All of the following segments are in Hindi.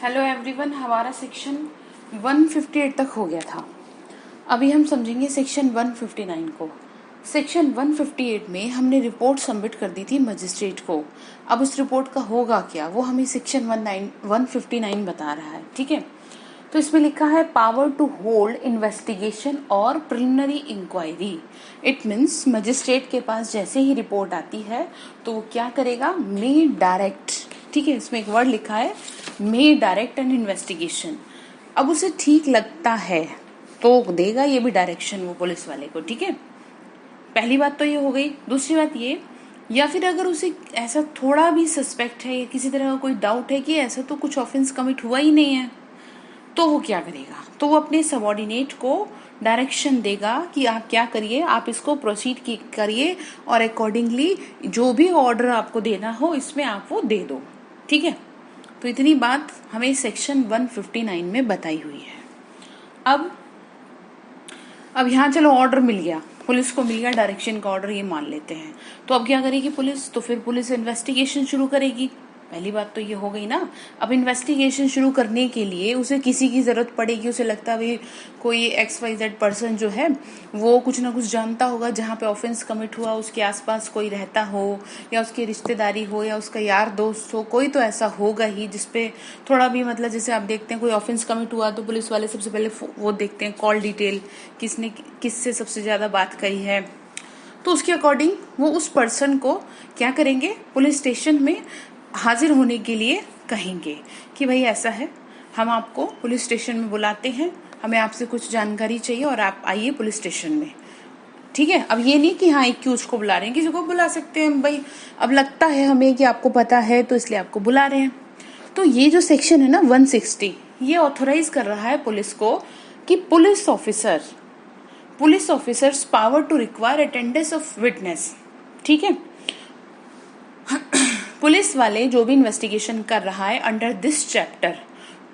हेलो एवरीवन, हमारा सेक्शन 158 तक हो गया था। अभी हम समझेंगे सेक्शन 159 को। सेक्शन 158 में हमने रिपोर्ट सबमिट कर दी थी मजिस्ट्रेट को। अब उस रिपोर्ट का होगा क्या, वो हमें सेक्शन 159 बता रहा है। ठीक है, तो इसमें लिखा है पावर टू होल्ड इन्वेस्टिगेशन और preliminary inquiry. It means magistrate के पास जैसे ही रिपोर्ट आती है तो वो क्या करेगा, मे डायरेक्ट। ठीक है, इसमें एक वर्ड लिखा है मे डायरेक्ट एन इन्वेस्टिगेशन। अब उसे ठीक लगता है तो देगा ये भी डायरेक्शन वो पुलिस वाले को। ठीक है, पहली बात तो ये हो गई। दूसरी बात ये, या फिर अगर उसे ऐसा थोड़ा भी सस्पेक्ट है या किसी तरह का कोई डाउट है कि ऐसा तो कुछ ऑफेंस कमिट हुआ ही नहीं है, तो वो क्या करेगा, तो वो अपने सबॉर्डिनेट को डायरेक्शन देगा कि आप क्या करिए, आप इसको प्रोसीड करिए और अकॉर्डिंगली जो भी ऑर्डर आपको देना हो इसमें आप वो दे दो। ठीक है, तो इतनी बात हमें सेक्शन 159 में बताई हुई है। अब यहाँ चलो ऑर्डर मिल गया, पुलिस को मिल गया डायरेक्शन का ऑर्डर, ये मान लेते हैं। तो अब क्या करेगी पुलिस, तो फिर पुलिस इन्वेस्टिगेशन शुरू करेगी। पहली बात तो ये हो गई ना। अब इन्वेस्टिगेशन शुरू करने के लिए उसे किसी की जरूरत पड़ेगी। उसे लगता है भाई कोई XYZ पर्सन जो है वो कुछ ना कुछ जानता होगा, जहाँ पे ऑफेंस कमिट हुआ उसके आसपास कोई रहता हो या उसकी रिश्तेदारी हो या उसका यार दोस्त हो, कोई तो ऐसा होगा ही जिसपे थोड़ा भी मतलब, जैसे आप देखते हैं कोई ऑफेंस कमिट हुआ तो पुलिस वाले सबसे पहले वो देखते हैं कॉल डिटेल, किसने किससे सबसे ज्यादा बात कही है। तो उसके अकॉर्डिंग वो उस पर्सन को क्या करेंगे, पुलिस स्टेशन में हाजिर होने के लिए कहेंगे कि भाई ऐसा है, हम आपको पुलिस स्टेशन में बुलाते हैं, हमें आपसे कुछ जानकारी चाहिए और आप आइए पुलिस स्टेशन में। ठीक है, अब ये नहीं कि हाँ एक्यूज को बुला रहे हैं, किसी को बुला सकते हैं भाई, अब लगता है हमें कि आपको पता है तो इसलिए आपको बुला रहे हैं। तो ये जो सेक्शन है ना 160, ये ऑथोराइज कर रहा है पुलिस को कि police officers power to require attendance of witness. ठीक है, पुलिस वाले जो भी इन्वेस्टिगेशन कर रहा है अंडर दिस चैप्टर,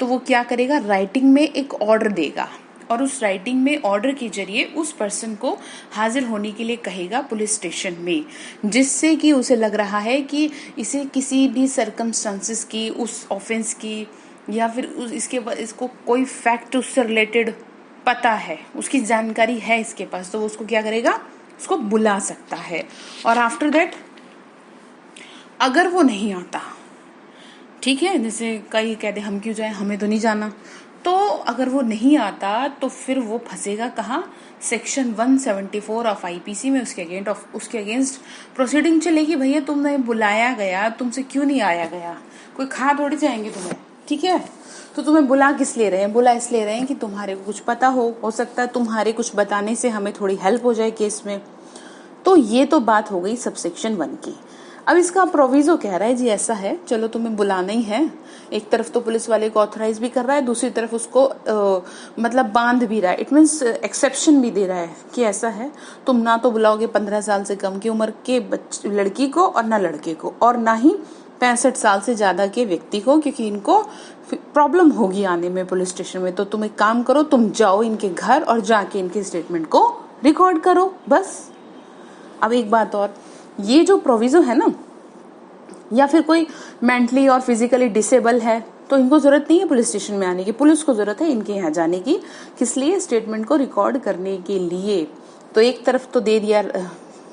तो वो क्या करेगा, राइटिंग में एक ऑर्डर देगा और उस राइटिंग में ऑर्डर के जरिए उस पर्सन को हाजिर होने के लिए कहेगा पुलिस स्टेशन में, जिससे कि उसे लग रहा है कि इसे किसी भी सर्कमस्टांसेस की, उस ऑफेंस की या फिर इसको कोई फैक्ट उससे रिलेटेड पता है, उसकी जानकारी है इसके पास, तो वो उसको क्या करेगा, उसको बुला सकता है। और आफ्टर दैट अगर वो नहीं आता, ठीक है, जैसे कई कहते हम क्यों जाए, हमें तो नहीं जाना, तो अगर वो नहीं आता तो फिर वो फंसेगा कहाँ, सेक्शन 174 ऑफ IPC में। उसके अगेंस्ट प्रोसीडिंग चलेगी। भैया तुम्हें बुलाया गया, तुमसे क्यों नहीं आया गया, कोई खा थोड़ी जाएंगे तुम्हें। ठीक है, तो तुम्हें बुला किस ले रहे हैं, बुला इसलिए रहे हैं कि तुम्हारे को कुछ पता हो सकता है तुम्हारे कुछ बताने से हमें थोड़ी हेल्प हो जाए केस में। तो ये तो बात हो गई सबसेक्शन 1 की। अब इसका प्रोविजो कह रहा है जी ऐसा है, चलो तुम्हें बुलाना ही है, एक तरफ तो पुलिस वाले को ऑथराइज भी कर रहा है, दूसरी तरफ उसको मतलब बांध भी रहा है, इट मीन्स एक्सेप्शन भी दे रहा है कि ऐसा है, तुम ना तो बुलाओगे 15 साल से कम की उम्र के लड़की को और ना लड़के को, और ना ही 65 साल से ज्यादा के व्यक्ति को, क्योंकि इनको प्रॉब्लम होगी आने में पुलिस स्टेशन में। तो तुम एक काम करो, तुम जाओ इनके घर और जाके इनके स्टेटमेंट को रिकॉर्ड करो, बस। अब एक बात और, ये जो प्रोविजो है ना, या फिर कोई मेंटली और फिजिकली डिसेबल है तो इनको जरूरत नहीं है पुलिस स्टेशन में आने की, पुलिस को जरूरत है इनके यहाँ जाने की, किस लिए, स्टेटमेंट को रिकॉर्ड करने के लिए। तो एक तरफ तो दे दिया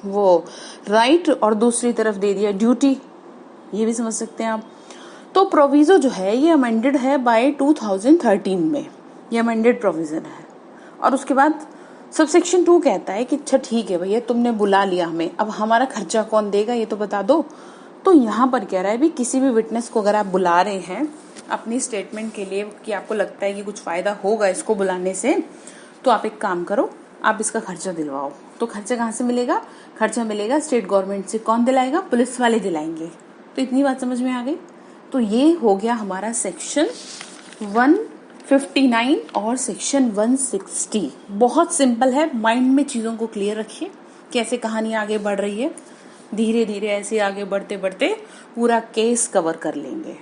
वो राइट और दूसरी तरफ दे दिया ड्यूटी, ये भी समझ सकते हैं आप। तो प्रोविजो जो है ये अमेंडेड है बाय 2013 में, ये अमेंडेड प्रोविजन है। और उसके बाद सबसेक्शन 2 कहता है कि अच्छा ठीक है भैया तुमने बुला लिया हमें, अब हमारा खर्चा कौन देगा ये तो बता दो। तो यहाँ पर कह रहा है भी किसी भी विटनेस को अगर आप बुला रहे हैं अपनी स्टेटमेंट के लिए कि आपको लगता है कि कुछ फायदा होगा इसको बुलाने से, तो आप एक काम करो, आप इसका खर्चा दिलवाओ। तो खर्चा कहाँ से मिलेगा, खर्चा मिलेगा स्टेट गवर्नमेंट से। कौन दिलाएगा, पुलिस वाले दिलाएंगे। तो इतनी बात समझ में आ गई। तो ये हो गया हमारा सेक्शन 159 और सेक्शन 160। बहुत सिंपल है, माइंड में चीजों को क्लियर रखिए, कैसे कहानी आगे बढ़ रही है, धीरे धीरे ऐसे आगे बढ़ते बढ़ते पूरा केस कवर कर लेंगे,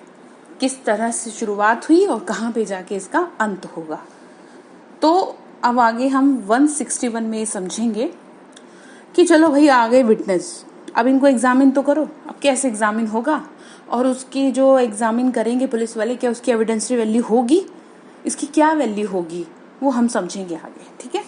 किस तरह से शुरुआत हुई और कहाँ पे जाके इसका अंत होगा। तो अब आगे हम 161 में समझेंगे कि चलो भाई आ गए विटनेस, अब इनको एग्जामिन तो करो। अब कैसे एग्जामिन होगा, और उसकी जो एग्जामिन करेंगे पुलिस वाले, क्या उसकी एविडेंशियल वैल्यू होगी, इसकी क्या वैल्यू होगी, वो हम समझेंगे आगे। ठीक है।